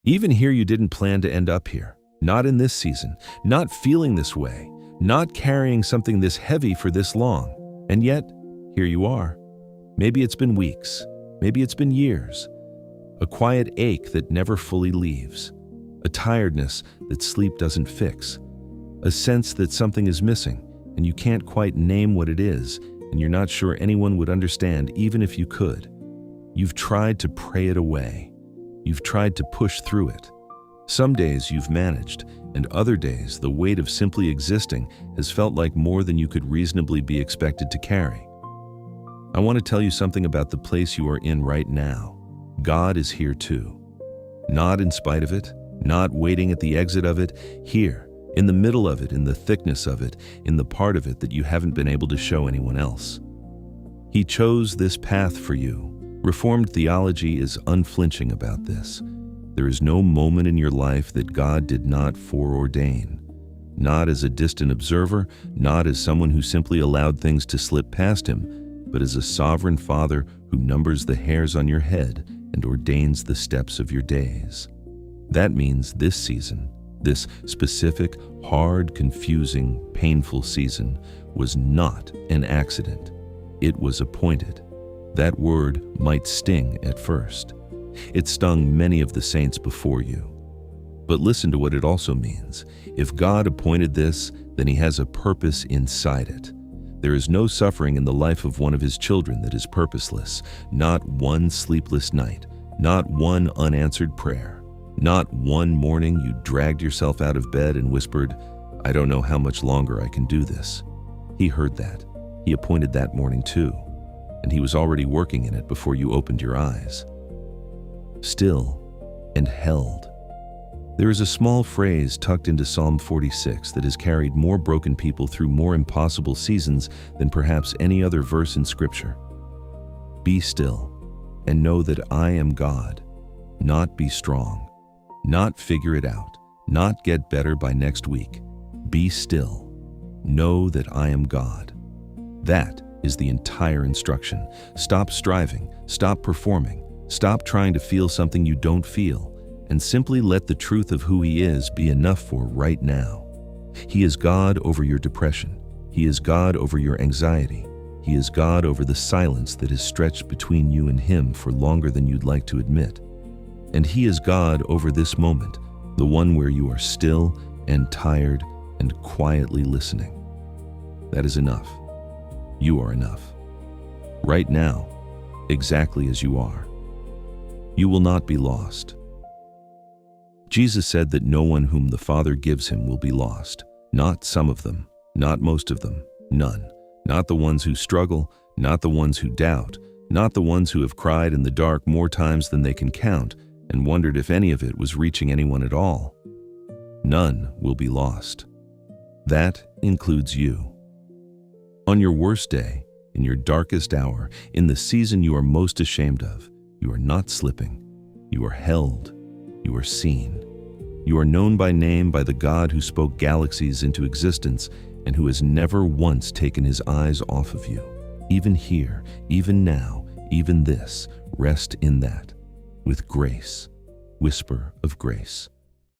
Even here, you didn't plan to end up here. Not in this season, not feeling this way, not carrying something this heavy for this long. And yet, here you are. Maybe it's been weeks, maybe it's been years. A quiet ache that never fully leaves. A tiredness that sleep doesn't fix. A sense that something is missing, and you can't quite name what it is, and you're not sure anyone would understand even if you could. You've tried to pray it away. You've tried to push through it. Some days you've managed, and other days the weight of simply existing has felt like more than you could reasonably be expected to carry. I want to tell you something about the place you are in right now. God is here too. Not in spite of it, not waiting at the exit of it, here, in the middle of it, in the thickness of it, in the part of it that you haven't been able to show anyone else. He chose this path for you. Reformed theology is unflinching about this. There is no moment in your life that God did not foreordain. Not as a distant observer, not as someone who simply allowed things to slip past him, but as a sovereign Father who numbers the hairs on your head and ordains the steps of your days. That means this season, this specific, hard, confusing, painful season, was not an accident. It was appointed. That word might sting at first. It stung many of the saints before you. But listen to what it also means. If God appointed this, then he has a purpose inside it. There is no suffering in the life of one of his children that is purposeless. Not one sleepless night, not one unanswered prayer, not one morning you dragged yourself out of bed and whispered, "I don't know how much longer I can do this." He heard that. He appointed that morning too, and he was already working in it before you opened your eyes. Still and held. There is a small phrase tucked into Psalm 46 that has carried more broken people through more impossible seasons than perhaps any other verse in Scripture. Be still and know that I am God. Not be strong, not figure it out, not get better by next week. Be still. Know that I am God. That is the entire instruction. Stop striving, stop performing, stop trying to feel something you don't feel, and simply let the truth of who he is be enough for right now. He is God over your depression. He is God over your anxiety. He is God over the silence that is stretched between you and him for longer than you'd like to admit. And he is God over this moment, the one where you are still and tired and quietly listening. That is enough. You are enough. Right now, exactly as you are. You will not be lost. Jesus said that no one whom the Father gives him will be lost. Not some of them, not most of them, none. Not the ones who struggle, not the ones who doubt, not the ones who have cried in the dark more times than they can count and wondered if any of it was reaching anyone at all. None will be lost. That includes you. On your worst day, in your darkest hour, in the season you are most ashamed of, you are not slipping. You are held. You are seen. You are known by name by the God who spoke galaxies into existence and who has never once taken his eyes off of you. Even here, even now, even this, rest in that. With grace, whisper of grace.